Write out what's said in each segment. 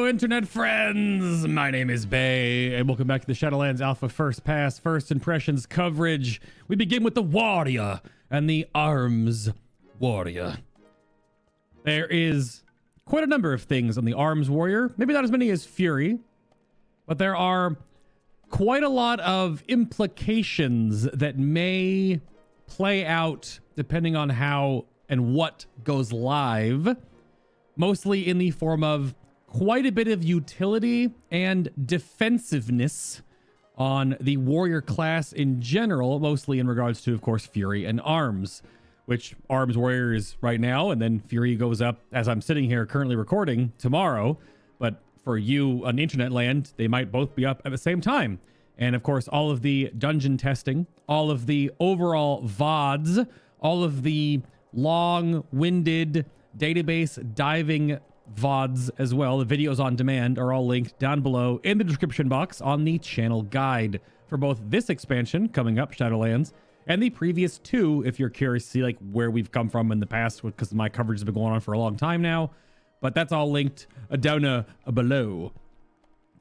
Hello, internet friends! My name is Bay, and welcome back to the Shadowlands Alpha First Pass First Impressions coverage. We begin with the Warrior and the Arms Warrior. There is quite a number of things on the Arms Warrior. Maybe not as many as Fury, but there are quite a lot of implications that may play out depending on how and what goes live. Mostly in the form of quite a bit of utility and defensiveness on the warrior class in general, mostly in regards to, of course, Fury and Arms, which Arms Warrior is right now, and then Fury goes up as I'm sitting here currently recording tomorrow. But for you on internet land, they might both be up at the same time. And of course, all of the dungeon testing, all of the overall VODs, all of the long-winded database diving VODs as well, the videos on demand, are all linked down below in the description box on the channel guide for both this expansion coming up, Shadowlands, and the previous two, if you're curious to see like where we've come from in the past, because my coverage has been going on for a long time now. But that's all linked down below.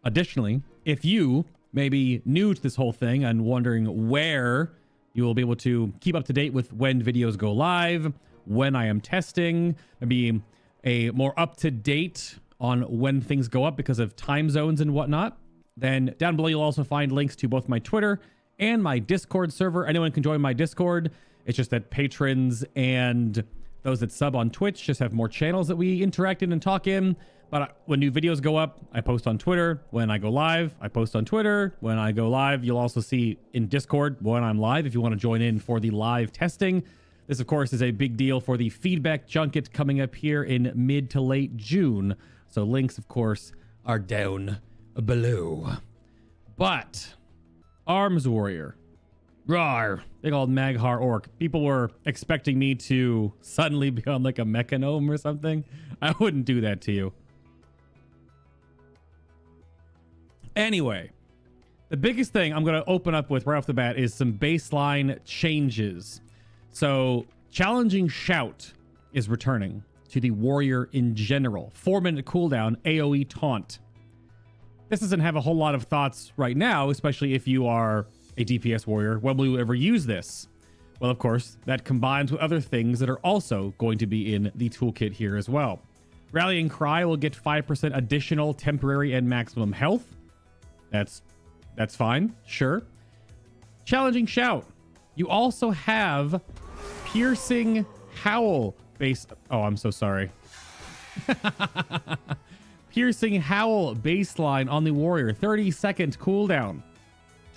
Additionally, if you may be new to this whole thing and wondering where you will be able to keep up to date with when videos go live, when I am testing, maybe a more up-to-date on when things go up because of time zones and whatnot, then down below you'll also find links to both my Twitter and my Discord server. Anyone can join my Discord. It's just that patrons and those that sub on Twitch just have more channels that we interact in and talk in. But when new videos go up, I post on Twitter. When I go live, I post on Twitter. When I go live, you'll also see in Discord when I'm live if you want to join in for the live testing. This, of course, is a big deal for the feedback junket coming up here in mid to late June. So links, of course, are down below. But Arms Warrior. Rawr. Big old Maghar orc. People were expecting me to suddenly become like a mechanome or something. I wouldn't do that to you. Anyway, the biggest thing I'm going to open up with right off the bat is some baseline changes. So, Challenging Shout is returning to the Warrior in general. 4-minute cooldown, AoE taunt. This doesn't have a whole lot of thoughts right now, especially if you are a DPS warrior. When will you ever use this? Well, of course, that combines with other things that are also going to be in the toolkit here as well. Rallying Cry will get 5% additional temporary and maximum health. That's fine, sure. Challenging Shout. You also have Piercing Howl base. Oh, I'm so sorry. Piercing Howl baseline on the warrior. 30-second cooldown.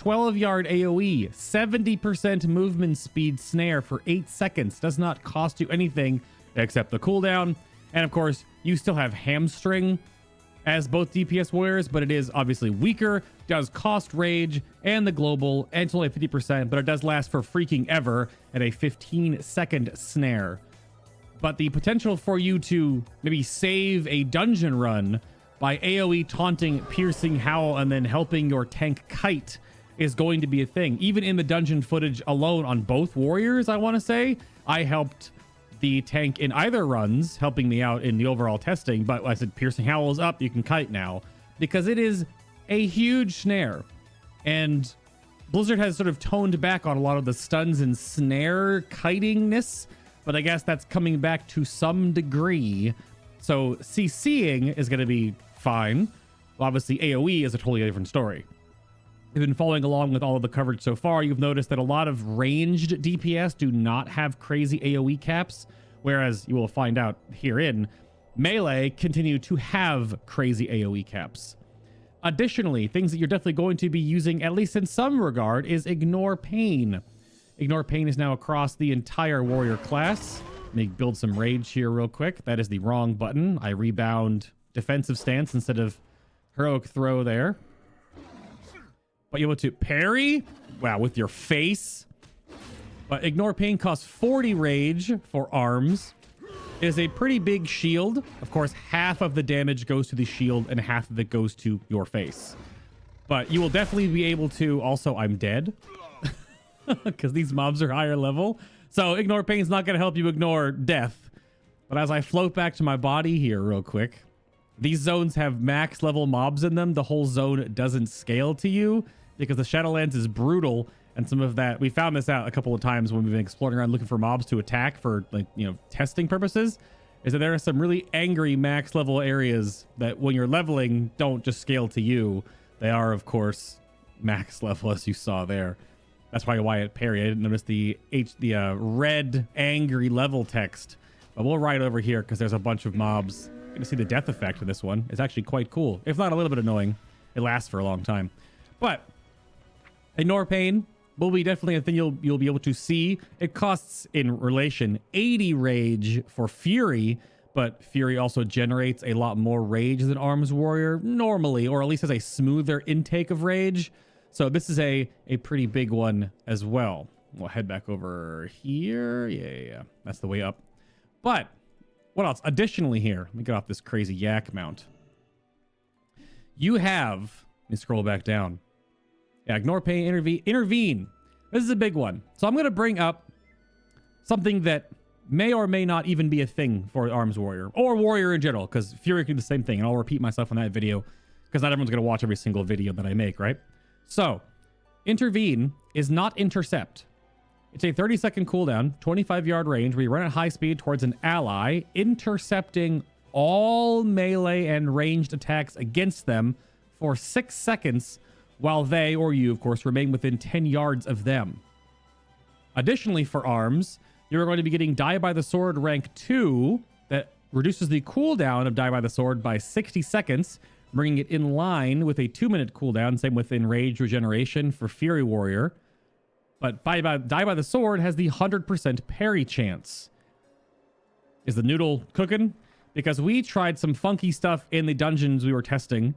12-yard AoE. 70% movement speed snare for 8 seconds. Does not cost you anything except the cooldown. And of course, you still have Hamstring as both DPS warriors, but it is obviously weaker, does cost rage and the global, and it's only 50%, but it does last for freaking ever at a 15-second snare. But the potential for you to maybe save a dungeon run by AoE taunting Piercing Howl and then helping your tank kite is going to be a thing. Even in the dungeon footage alone on both warriors, I want to say, I helped the tank in either runs, helping me out in the overall testing. But I said Piercing Howl is up, you can kite now, because it is a huge snare. And Blizzard has sort of toned back on a lot of the stuns and snare kitingness, but I guess that's coming back to some degree. So CCing is going to be fine. Well, obviously AoE is a totally different story. If you've been following along with all of the coverage so far, you've noticed that a lot of ranged DPS do not have crazy AoE caps, whereas you will find out herein, melee continue to have crazy AoE caps. Additionally, things that you're definitely going to be using, at least in some regard, is Ignore Pain. Ignore Pain is now across the entire warrior class. Let me build some rage here real quick. That is the wrong button. I rebound defensive stance instead of heroic throw there. But you're able to parry? Wow, with your face. But Ignore Pain costs 40 rage for Arms. It is a pretty big shield. Of course, half of the damage goes to the shield and half of it goes to your face. But you will definitely be able to... Also, I'm dead. Because these mobs are higher level. So Ignore Pain is not going to help you ignore death. But as I float back to my body here real quick, These zones have max level mobs in them. The whole zone doesn't scale to you because the Shadowlands is brutal. And some of that, we found this out a couple of times when we've been exploring around looking for mobs to attack for, like, you know, testing purposes, is that there are some really angry max level areas that when you're leveling don't just scale to you. They are, of course, max level, as you saw there. That's probably why it parried. I didn't notice the red angry level text. But we'll ride over here because there's a bunch of mobs. You're going to see the death effect of this one. It's actually quite cool, if not a little bit annoying. It lasts for a long time. But ignore pain will be definitely a thing you'll be able to see. It costs in relation 80 rage for Fury, but Fury also generates a lot more rage than Arms Warrior normally, or at least has a smoother intake of rage. So this is a pretty big one as well. We'll head back over here. Yeah. That's the way up. But what else? Additionally here, let me get off this crazy yak mount. You have, let me scroll back down. Yeah, ignore pain, intervene. This is a big one. So I'm going to bring up something that may or may not even be a thing for Arms Warrior or Warrior in general, because Fury can do the same thing. And I'll repeat myself on that video because not everyone's going to watch every single video that I make, right? So intervene is not intercept. It's a 30-second cooldown, 25-yard range where you run at high speed towards an ally, intercepting all melee and ranged attacks against them for 6 seconds while they, or you, of course, remain within 10 yards of them. Additionally, for arms, you're going to be getting Die by the Sword rank 2 that reduces the cooldown of Die by the Sword by 60 seconds, bringing it in line with a 2-minute cooldown, same with Enraged Regeneration for Fury Warrior. But Die by the Sword has the 100% parry chance. Is the noodle cooking? Because we tried some funky stuff in the dungeons we were testing,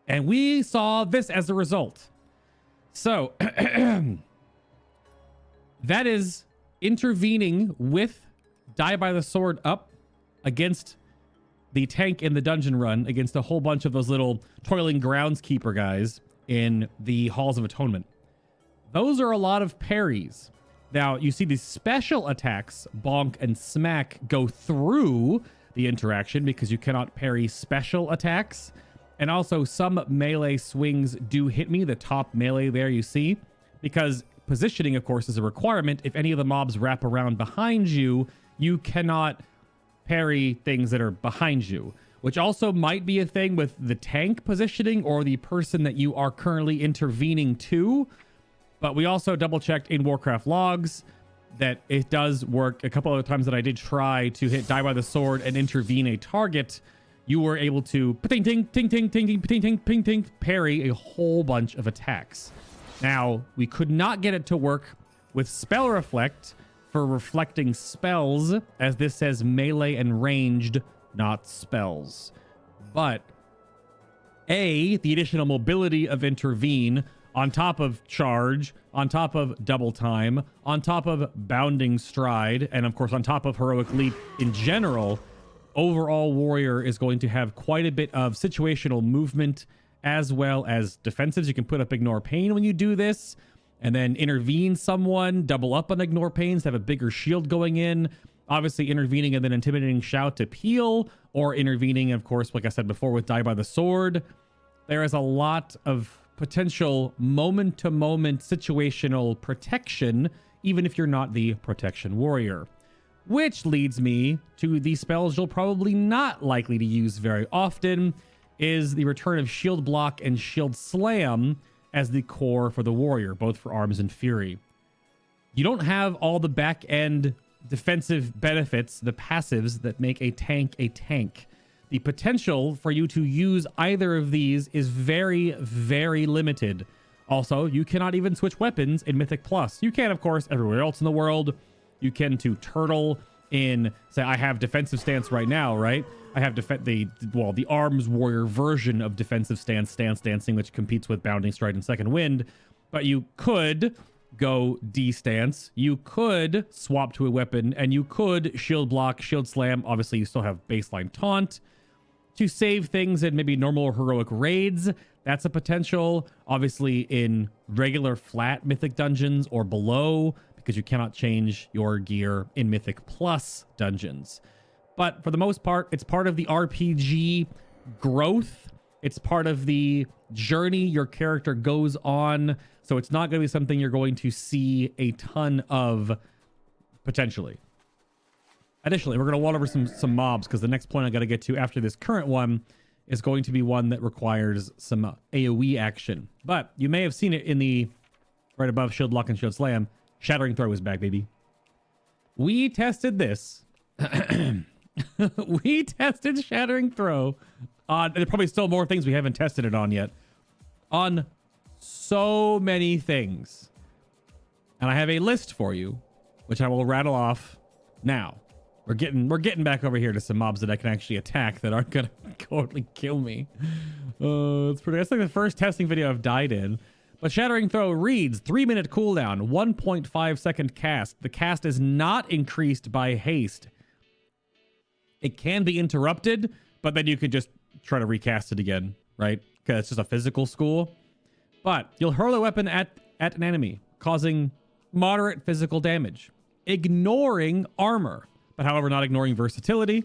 and we saw this as a result. So, that is intervening with Die by the Sword up against the tank in the dungeon run, against a whole bunch of those little toiling groundskeeper guys in the Halls of Atonement. Those are a lot of parries. Now, you see these special attacks, Bonk and Smack, go through the interaction because you cannot parry special attacks. And also, some melee swings do hit me, the top melee there you see, because positioning, of course, is a requirement. If any of the mobs wrap around behind you, you cannot parry things that are behind you, which also might be a thing with the tank positioning or the person that you are currently intervening to. But we also double-checked in WarcraftLogs that it does work. A couple of times that I did try to hit Die by the Sword and intervene a target, you were able to ting ting ting ting ting ting ting ting ting ting parry a whole bunch of attacks. Now, we could not get it to work with Spell Reflect for reflecting spells, as this says melee and ranged, not spells. But the additional mobility of intervene, on top of charge, on top of double time, on top of bounding stride, and of course on top of heroic leap in general, overall Warrior is going to have quite a bit of situational movement as well as defensives. You can put up Ignore Pain when you do this, and then intervene someone, double up on Ignore Pains, have a bigger shield going in. Obviously intervening and then Intimidating Shout to peel, or intervening, of course, like I said before, with Die by the Sword. There is a lot of potential moment-to-moment situational protection, even if you're not the protection warrior. Which leads me to the spells you'll probably not likely to use very often, is the return of Shield Block and Shield Slam as the core for the warrior, both for arms and fury. You don't have all the back-end defensive benefits, the passives that make a tank a tank. The potential for you to use either of these is very, very limited. Also, you cannot even switch weapons in Mythic Plus. You can, of course, everywhere else in the world. You can to turtle in, say, I have defensive stance right now, right? I have the Arms Warrior version of defensive stance dancing, which competes with Bounding Stride and Second Wind. But you could go D-stance, you could swap to a weapon, and you could shield block, shield slam. Obviously, you still have baseline taunt to save things in maybe normal or heroic raids. That's a potential. Obviously, in regular flat Mythic dungeons or below, because you cannot change your gear in Mythic Plus dungeons. But for the most part, it's part of the RPG growth. It's part of the journey your character goes on. So it's not going to be something you're going to see a ton of potentially. Additionally, we're going to wall over some mobs because the next point I got to get to after this current one is going to be one that requires some AoE action. But you may have seen it in the right above Shield Lock and Shield Slam. Shattering Throw is back, baby. We tested this. We tested Shattering Throw on, there's probably still more things we haven't tested it on yet, on so many things. And I have a list for you, which I will rattle off now. We're getting back over here to some mobs that I can actually attack that aren't gonna totally kill me. It's pretty. That's like the first testing video I've died in. But Shattering Throw reads 3-minute cooldown, 1.5 second cast. The cast is not increased by haste. It can be interrupted, but then you could just try to recast it again, right? Because it's just a physical school. But you'll hurl a weapon at an enemy, causing moderate physical damage, ignoring armor. But however, not ignoring versatility,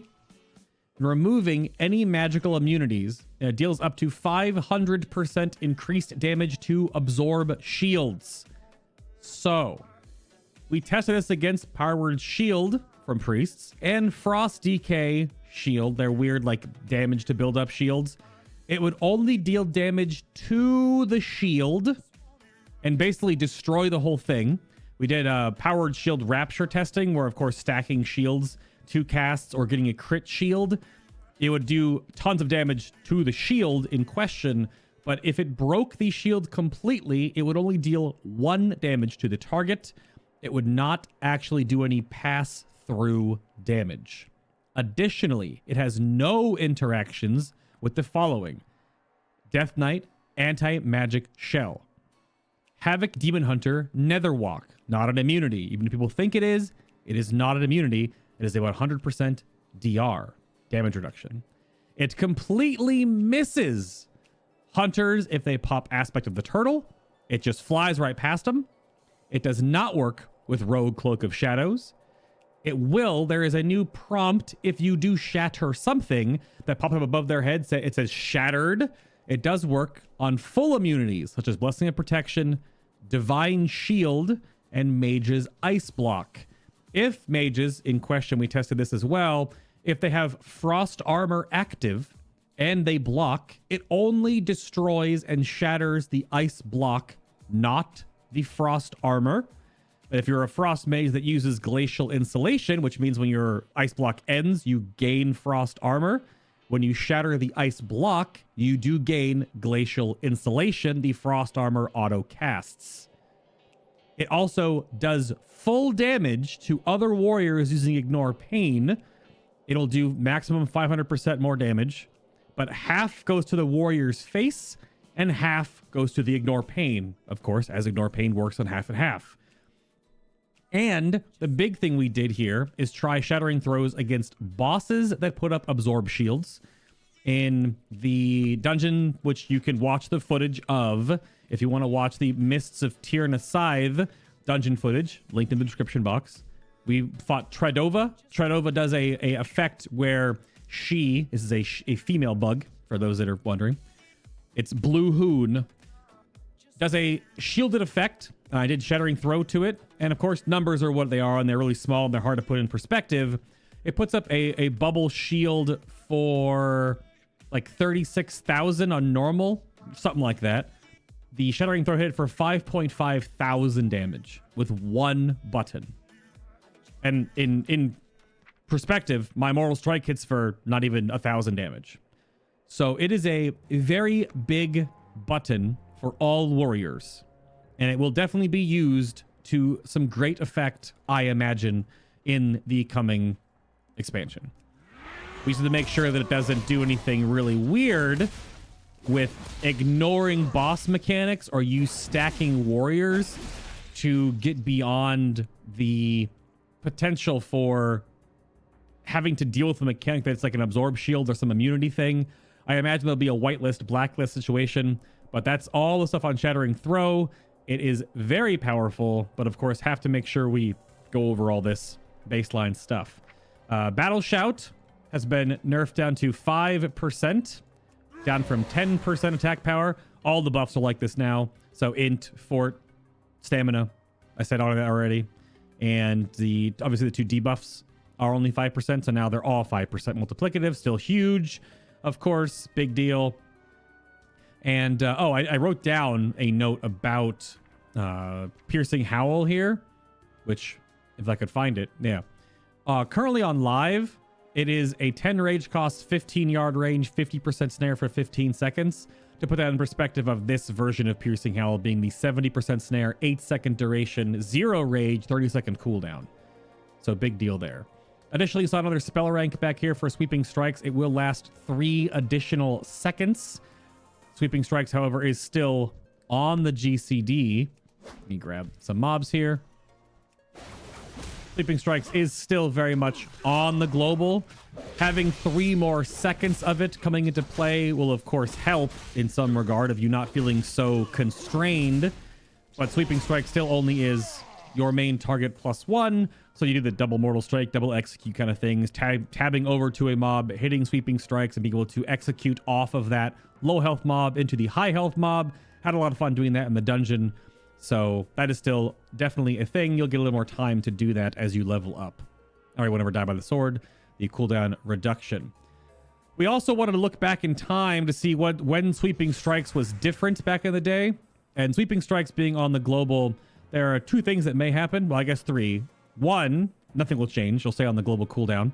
and removing any magical immunities. And it deals up to 500% increased damage to absorb shields. So, we tested this against Power Word Shield from Priests and Frost DK Shield, their weird like damage to build up shields. It would only deal damage to the shield and basically destroy the whole thing. We did Powered Shield Rapture testing, where, of course, stacking shields to casts or getting a crit shield, it would do tons of damage to the shield in question, but if it broke the shield completely, it would only deal 1 damage to the target. It would not actually do any pass-through damage. Additionally, it has no interactions with the following: Death Knight, Anti-Magic Shell, Havoc Demon Hunter, Netherwalk. Not an immunity. Even if people think it is not an immunity. It is a 100% DR, damage reduction. It completely misses hunters if they pop Aspect of the Turtle. It just flies right past them. It does not work with Rogue Cloak of Shadows. It will. There is a new prompt if you do shatter something that pops up above their head. It says shattered. It does work on full immunities, such as Blessing of Protection, Divine Shield, and Mage's Ice Block. If mages, in question, we tested this as well, if they have Frost Armor active and they block, it only destroys and shatters the Ice Block, not the Frost Armor. But if you're a Frost Mage that uses Glacial Insulation, which means when your Ice Block ends, you gain Frost Armor. When you shatter the Ice Block, you do gain Glacial Insulation, the Frost Armor auto casts. It also does full damage to other warriors using Ignore Pain. It'll do maximum 500% more damage, but half goes to the warrior's face and half goes to the Ignore Pain, of course, as Ignore Pain works on half and half. And the big thing we did here is try Shattering Throws against bosses that put up Absorb Shields. In the dungeon, which you can watch the footage of, if you want to watch the Mists of Tyrna Scythe dungeon footage, linked in the description box. We fought Tredova. Tredova does a effect where this is a female bug, for those that are wondering. It's Blue Hoon. Does a shielded effect. I did Shattering Throw to it. And of course, numbers are what they are, and they're really small, and they're hard to put in perspective. It puts up a bubble shield for like 36,000 on normal, something like that. The Shattering Throw hit for 5.5 thousand damage with 1 button. And in perspective, my Mortal Strike hits for not even 1,000 damage. So it is a very big button for all warriors. And it will definitely be used to some great effect, I imagine, in the coming expansion. We just need to make sure that it doesn't do anything really weird with ignoring boss mechanics or you stacking warriors to get beyond the potential for having to deal with a mechanic that's like an absorb shield or some immunity thing. I imagine there'll be a whitelist, blacklist situation, but that's all the stuff on Shattering Throw. It is very powerful, but of course have to make sure we go over all this baseline stuff. Battle Shout has been nerfed down to 5%. down from 10% attack power. All the buffs are like this now. So int, fort, stamina. I said all of that already. And obviously the 2 debuffs are only 5%. So now they're all 5% multiplicative. Still huge, of course. Big deal. And I wrote down a note about piercing Howl here, which if I could find it. Yeah. Currently on live, it is a 10 rage cost, 15 yard range, 50% snare for 15 seconds. To put that in perspective of this version of Piercing Howl being the 70% snare, 8-second duration, 0 rage, 30-second cooldown. So big deal there. Additionally, you saw another spell rank back here for Sweeping Strikes. It will last 3 additional seconds. Sweeping Strikes, however, is still on the GCD. Let me grab some mobs here. Sweeping Strikes is still very much on the global. Having 3 more seconds of it coming into play will, of course, help in some regard of you not feeling so constrained. But Sweeping Strike still only is your main target +1. So you do the double Mortal Strike, double execute kind of things, tabbing over to a mob, hitting Sweeping Strikes, and being able to execute off of that low health mob into the high health mob. Had a lot of fun doing that in the dungeon. So that is still definitely a thing. You'll get a little more time to do that as you level up. All right, whenever die by the sword, the cooldown reduction. We also wanted to look back in time to see when Sweeping Strikes was different back in the day. And Sweeping Strikes being on the global, there are 2 things that may happen. Well, I guess 3. 1, nothing will change. You'll stay on the global cooldown.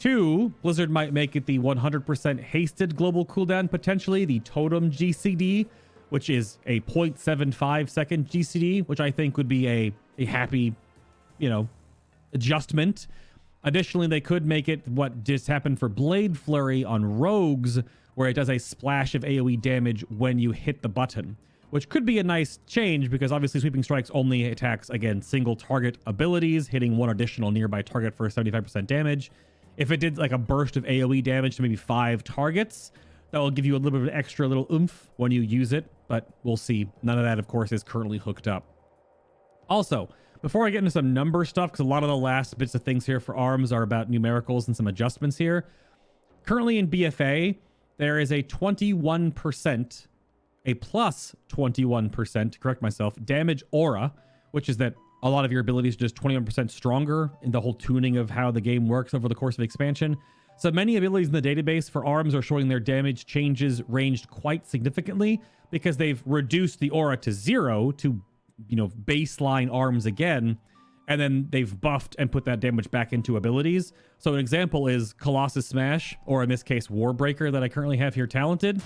2, Blizzard might make it the 100% hasted global cooldown, potentially the Totem GCD, which is a 0.75 second GCD, which I think would be a happy, adjustment. Additionally, they could make it what just happened for Blade Flurry on Rogues, where it does a splash of AoE damage when you hit the button, which could be a nice change because obviously Sweeping Strikes only attacks, again, single target abilities, hitting 1 additional nearby target for 75% damage. If it did like a burst of AoE damage to maybe 5 targets, that will give you a little bit of extra little oomph when you use it, but we'll see. None of that, of course, is currently hooked up. Also, before I get into some number stuff, because a lot of the last bits of things here for ARMS are about numericals and some adjustments here. Currently in BFA, there is a 21%, a plus 21%, to correct myself, damage aura, which is that a lot of your abilities are just 21% stronger in the whole tuning of how the game works over the course of expansion. So many abilities in the database for ARMS are showing their damage changes ranged quite significantly because they've reduced the aura to 0 to, baseline ARMS again, and then they've buffed and put that damage back into abilities. So an example is Colossus Smash, or in this case, Warbreaker that I currently have here talented.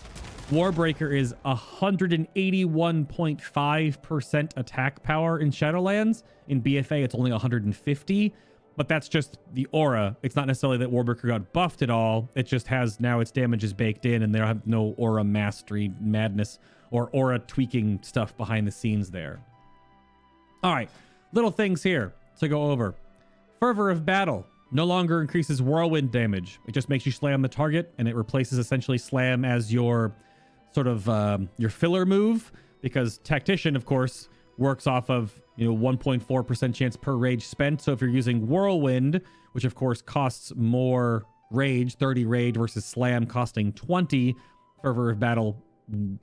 Warbreaker is 181.5% attack power in Shadowlands. In BFA, it's only 150. But that's just the aura. It's not necessarily that Warbreaker got buffed at all. It just has now its damage is baked in and they have no aura mastery madness or aura tweaking stuff behind the scenes there. All right, little things here to go over. Fervor of Battle no longer increases whirlwind damage. It just makes you slam the target and it replaces essentially slam as your sort of your filler move because Tactician, of course, works off of 1.4% chance per rage spent. So if you're using Whirlwind, which of course costs more rage, 30 rage versus Slam costing 20, Fervor of Battle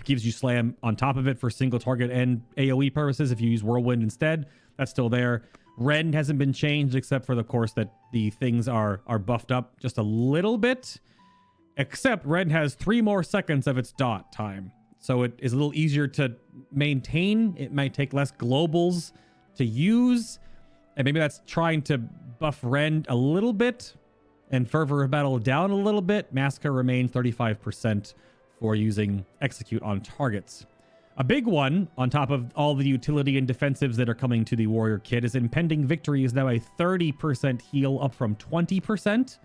gives you Slam on top of it for single target and AoE purposes. If you use Whirlwind instead, that's still there. Rend hasn't been changed except for the course that the things are buffed up just a little bit. Except Rend has 3 more seconds of its dot time. So it is a little easier to maintain. It might take less globals to use. And maybe that's trying to buff Rend a little bit and Fervor of Battle down a little bit. Massacre remains 35% for using Execute on targets. A big one, on top of all the utility and defensives that are coming to the Warrior Kit, is Impending Victory is now a 30% heal up from 20%,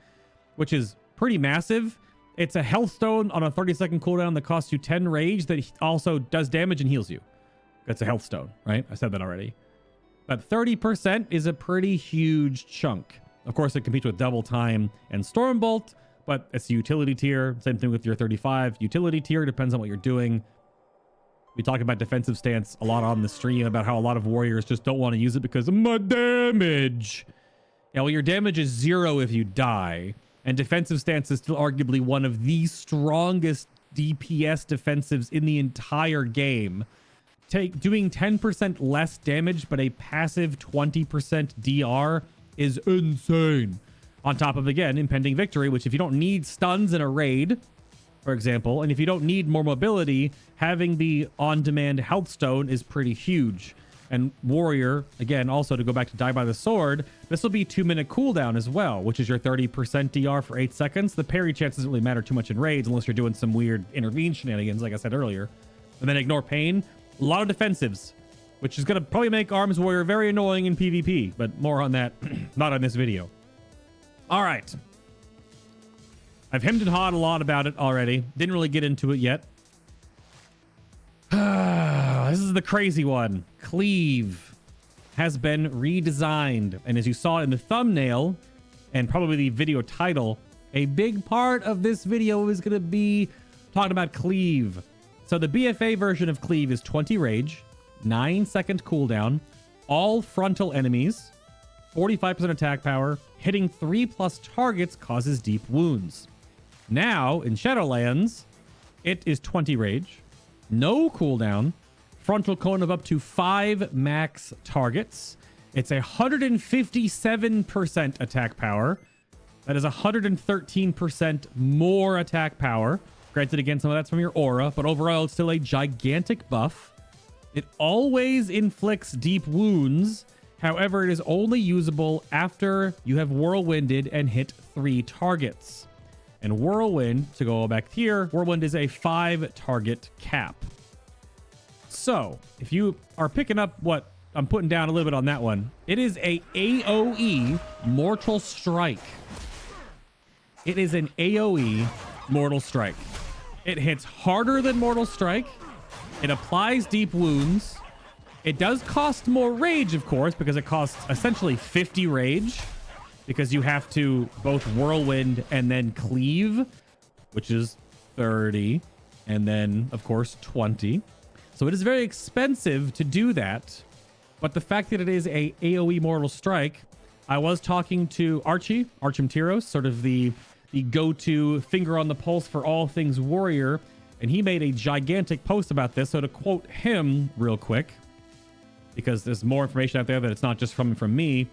which is pretty massive. It's a health stone on a 30-second cooldown that costs you 10 rage that also does damage and heals you. That's a health stone, right? I said that already. But 30% is a pretty huge chunk. Of course, it competes with Double Time and Stormbolt, but it's the utility tier. Same thing with your 35. Utility tier depends on what you're doing. We talk about defensive stance a lot on the stream about how a lot of warriors just don't want to use it because of my damage. Yeah, well, your damage is 0 if you die. And defensive stance is still arguably one of the strongest DPS defensives in the entire game. Doing 10% less damage, but a passive 20% DR is insane. On top of, again, impending victory, which if you don't need stuns in a raid, for example, and if you don't need more mobility, having the on-demand health stone is pretty huge. And warrior, again, also to go back to die by the sword, this will be 2-minute cooldown as well, which is your 30% DR for 8 seconds. The parry chance doesn't really matter too much in raids unless you're doing some weird intervene shenanigans, like I said earlier. And then ignore pain. A lot of defensives, which is going to probably make Arms Warrior very annoying in PvP, but more on that, not on this video. All right. I've hemmed and hawed a lot about it already. Didn't really get into it yet. This is the crazy one. Cleave has been redesigned. And as you saw in the thumbnail and probably the video title, a big part of this video is going to be talking about Cleave. So the BFA version of Cleave is 20 rage, 9-second cooldown, all frontal enemies, 45% attack power, hitting 3+ targets causes deep wounds. Now, in Shadowlands, it is 20 rage, no cooldown, frontal cone of up to 5 max targets. It's 157% attack power. That is 113% more attack power. Granted, again, some of that's from your aura, but overall, it's still a gigantic buff. It always inflicts deep wounds. However, it is only usable after you have whirlwinded and hit 3 targets. And whirlwind, to go back here, whirlwind is a 5-target cap. So, if you are picking up what I'm putting down a little bit on that one, it is a AoE Mortal Strike. It is an AoE Mortal Strike. It hits harder than Mortal Strike. It applies deep wounds. It does cost more rage, of course, because it costs essentially 50 rage, because you have to both whirlwind and then cleave, which is 30, and then, of course, 20. So it is very expensive to do that. But the fact that it is a AoE Mortal Strike, I was talking to Archi, Archimtiros, sort of the go-to finger on the pulse for all things warrior, and he made a gigantic post about this. So to quote him real quick, because there's more information out there that it's not just from me,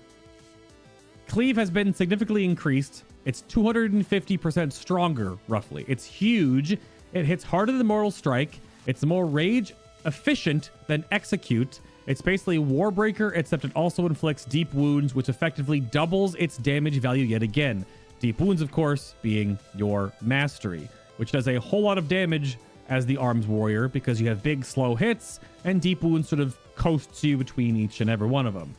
Cleave has been significantly increased. It's 250% stronger, roughly. It's huge. It hits harder than Mortal Strike. It's more rage efficient than Execute. It's basically Warbreaker, except it also inflicts deep wounds, which effectively doubles its damage value yet again. Deep wounds, of course, being your mastery, which does a whole lot of damage as the Arms Warrior because you have big, slow hits, and deep wounds sort of coasts you between each and every one of them.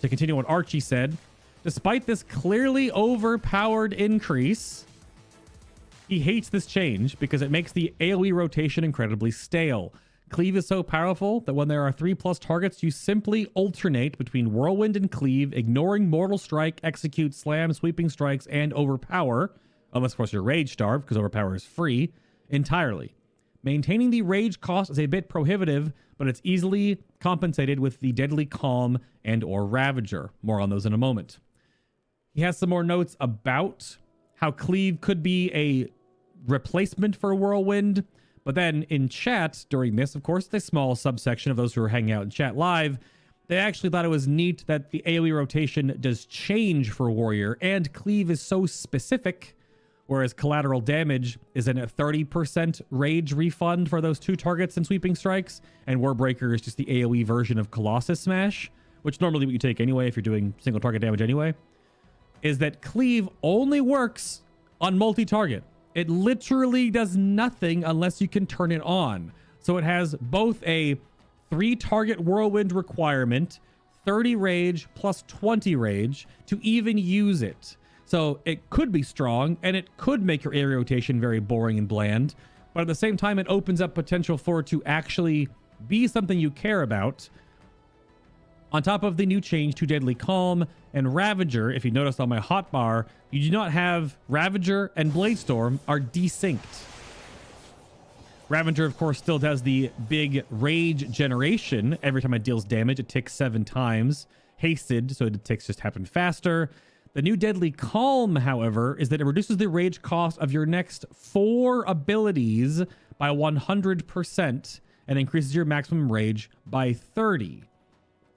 To continue what Archie said, despite this clearly overpowered increase, he hates this change because it makes the AoE rotation incredibly stale. Cleave is so powerful that when there are 3+ targets, you simply alternate between Whirlwind and Cleave, ignoring Mortal Strike, Execute, Slam, Sweeping Strikes, and Overpower, unless of course you're Rage Starved, because Overpower is free, entirely. Maintaining the Rage cost is a bit prohibitive, but it's easily compensated with the Deadly Calm and or Ravager. More on those in a moment. He has some more notes about how Cleave could be a replacement for Whirlwind. But then in chat during this, of course, the small subsection of those who are hanging out in chat live, they actually thought it was neat that the AoE rotation does change for Warrior, and Cleave is so specific, whereas collateral damage is in a 30% rage refund for those 2 targets and Sweeping Strikes, and Warbreaker is just the AoE version of Colossus Smash, which normally what you take anyway if you're doing single target damage anyway, is that Cleave only works on multi-target. It literally does nothing unless you can turn it on. So it has both a 3-target whirlwind requirement, 30 rage plus 20 rage to even use it. So it could be strong and it could make your area rotation very boring and bland, but at the same time, it opens up potential for it to actually be something you care about. On top of the new change to Deadly Calm and Ravager, if you noticed on my hotbar, you do not have Ravager and Bladestorm are desynced. Ravager, of course, still does the big rage generation. Every time it deals damage, it ticks 7 times. Hasted, so the ticks just happen faster. The new Deadly Calm, however, is that it reduces the rage cost of your next 4 abilities by 100% and increases your maximum rage by 30.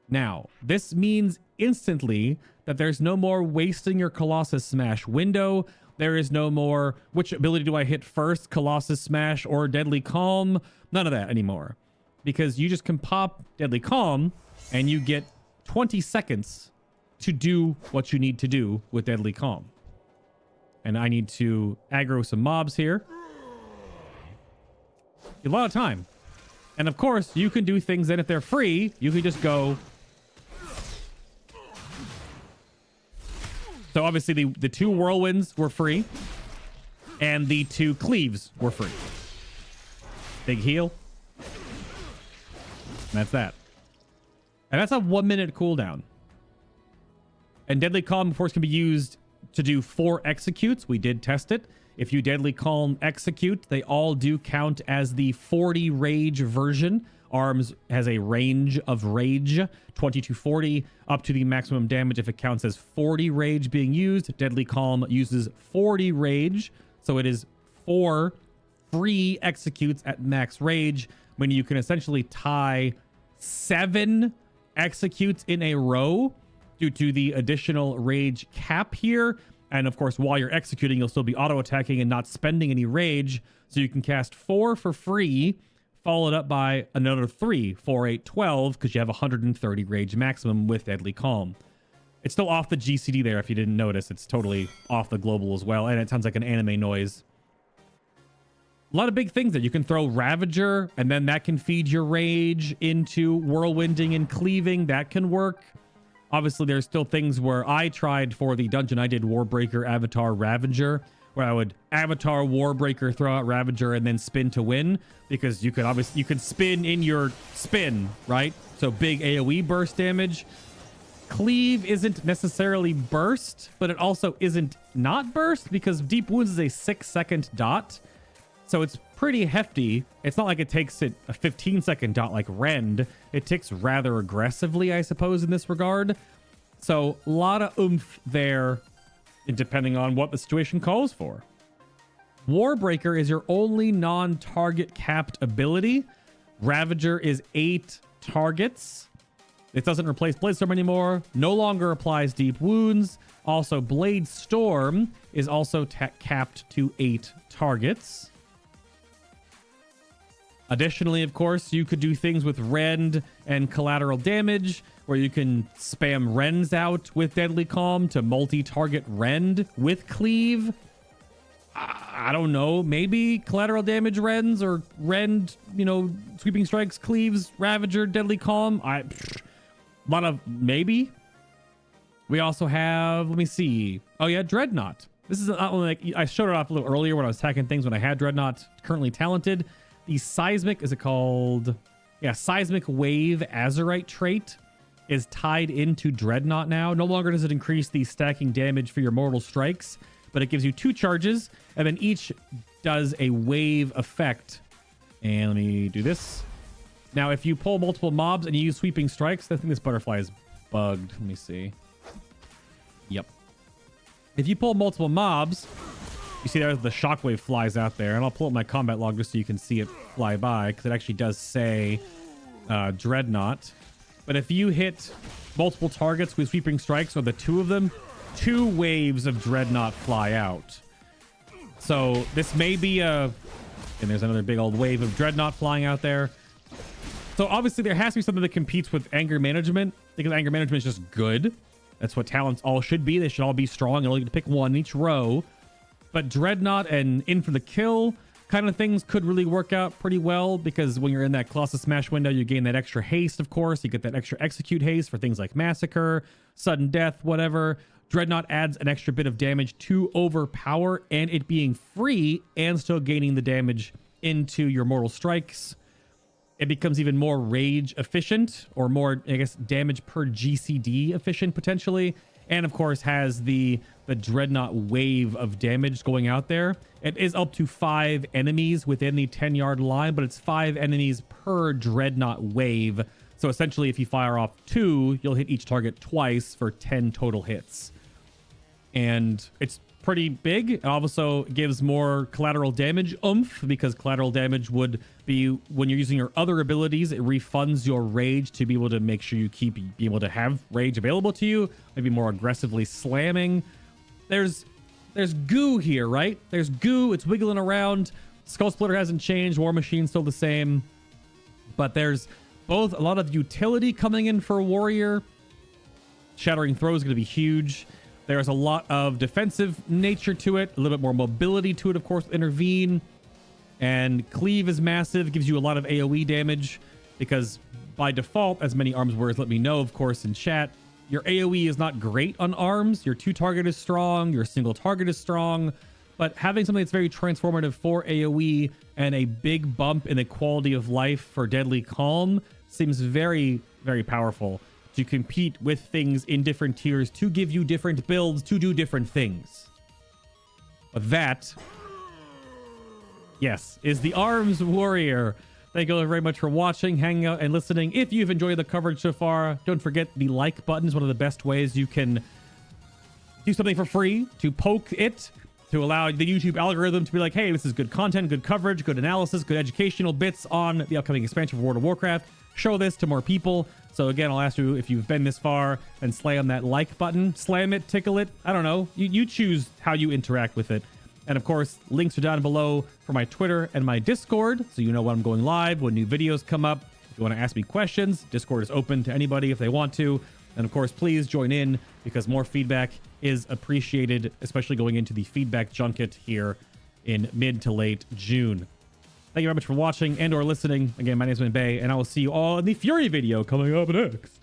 Now, this means instantly that there's no more wasting your Colossus Smash window. There is no more, which ability do I hit first, Colossus Smash or Deadly Calm? None of that anymore. Because you just can pop Deadly Calm and you get 20 seconds to do what you need to do with Deadly Calm. And I need to aggro some mobs here. A lot of time. And of course, you can do things that if they're free, you can just go. So obviously the 2 whirlwinds were free and the 2 cleaves were free. Big heal. And that's that. And that's a 1-minute cooldown. And Deadly Calm, of course, can be used to do 4 executes. We did test it. If you Deadly Calm execute, they all do count as the 40 rage version. Arms has a range of rage, 20 to 40, up to the maximum damage if it counts as 40 rage being used. Deadly Calm uses 40 rage, so it is 4 free executes at max rage, when you can essentially tie 7 executes in a row due to the additional rage cap here. And of course, while you're executing, you'll still be auto-attacking and not spending any rage. So you can cast 4 for free, followed up by another 3, 4, 8, 12, because you have 130 rage maximum with Deadly Calm. It's still off the GCD there, if you didn't notice. It's totally off the global as well, and it sounds like an anime noise. A lot of big things that you can throw Ravager, and then that can feed your rage into whirlwinding and cleaving. That can work. Obviously, there's still things where I tried for the dungeon. I did Warbreaker, Avatar, Ravager, where I would Avatar, Warbreaker, throw out Ravager, and then spin to win, because you could spin in your spin, right? So big AoE burst damage. Cleave isn't necessarily burst, but it also isn't not burst, because Deep Wounds is a 6-second dot. So it's pretty hefty. It's not like it takes it a 15-second dot like Rend. It ticks rather aggressively, I suppose, in this regard. So a lot of oomph there, depending on what the situation calls for. Warbreaker is your only non-target capped ability. Ravager is 8 targets. It doesn't replace Bladestorm anymore. No longer applies Deep Wounds. Also, Blade Storm is also capped to 8 targets. Additionally, of course, you could do things with Rend and collateral damage, where you can spam Rends out with Deadly Calm to multi-target Rend with Cleave. I don't know. Maybe collateral damage Rends, or Rend, Sweeping Strikes, Cleaves, Ravager, Deadly Calm. A lot of maybe. We also have, let me see. Oh yeah, Dreadnought. This is not only like I showed it off a little earlier when I was attacking things when I had Dreadnought currently talented. The Seismic, is it called? Yeah, Seismic Wave Azurite trait is tied into Dreadnought now. No longer does it increase the stacking damage for your mortal strikes, but it gives you 2 charges, and then each does a wave effect. And let me do this. Now, if you pull multiple mobs and you use sweeping strikes, I think this butterfly is bugged. Let me see. Yep. If you pull multiple mobs, you see there's the shockwave flies out there, and I'll pull up my combat log just so you can see it fly by, because it actually does say Dreadnought. But if you hit multiple targets with sweeping strikes, or the 2 of them, 2 waves of Dreadnought fly out. So this may be and there's another big old wave of Dreadnought flying out there. So obviously there has to be something that competes with anger management, because anger management is just good. That's what talents all should be. They should all be strong. You only get to pick one in each row. But Dreadnought and In for the Kill kind of things could really work out pretty well, because when you're in that Colossus Smash window, you gain that extra haste, of course. You get that extra execute haste for things like Massacre, Sudden Death, whatever. Dreadnought adds an extra bit of damage to Overpower, and it being free and still gaining the damage into your mortal strikes. It becomes even more rage efficient, or more, I guess, damage per GCD efficient potentially. And of course has the Dreadnought wave of damage going out there. It is up to 5 enemies within the 10-yard line, but it's 5 enemies per Dreadnought wave. So essentially, if you fire off 2, you'll hit each target twice for 10 total hits. and it's pretty big. It also gives more collateral damage oomph, because collateral damage would be when you're using your other abilities, it refunds your rage to be able to make sure you keep being able to have rage available to you, maybe more aggressively slamming. There's goo here, right? There's goo. It's wiggling around. Skull Splitter hasn't changed. War Machine's still the same. But there's both a lot of utility coming in for a warrior. Shattering Throw is going to be huge. There's a lot of defensive nature to it. A little bit more mobility to it, of course, Intervene. And Cleave is massive. Gives you a lot of AoE damage. Because by default, as many arms warriors let me know, of course, in chat, your AoE is not great on arms. Your 2-target is strong. Your single target is strong. But having something that's very transformative for AoE and a big bump in the quality of life for Deadly Calm seems very, very powerful to compete with things in different tiers, to give you different builds, to do different things. But that, yes, is the Arms Warrior. Thank you all very much for watching, hanging out, and listening. If you've enjoyed the coverage so far, don't forget the like button is one of the best ways you can do something for free, to poke it, to allow the YouTube algorithm to be like, hey, this is good content, good coverage, good analysis, good educational bits on the upcoming expansion for World of Warcraft. Show this to more people. So again, I'll ask you, if you've been this far, and slam that like button. Slam it, tickle it. I don't know. You choose how you interact with it. And of course, links are down below for my Twitter and my Discord, so you know when I'm going live, when new videos come up. If you want to ask me questions, Discord is open to anybody if they want to. And of course, please join in, because more feedback is appreciated, especially going into the feedback junket here in mid to late June. Thank you very much for watching and or listening. Again, my name is Bay, and I will see you all in the Fury video coming up next.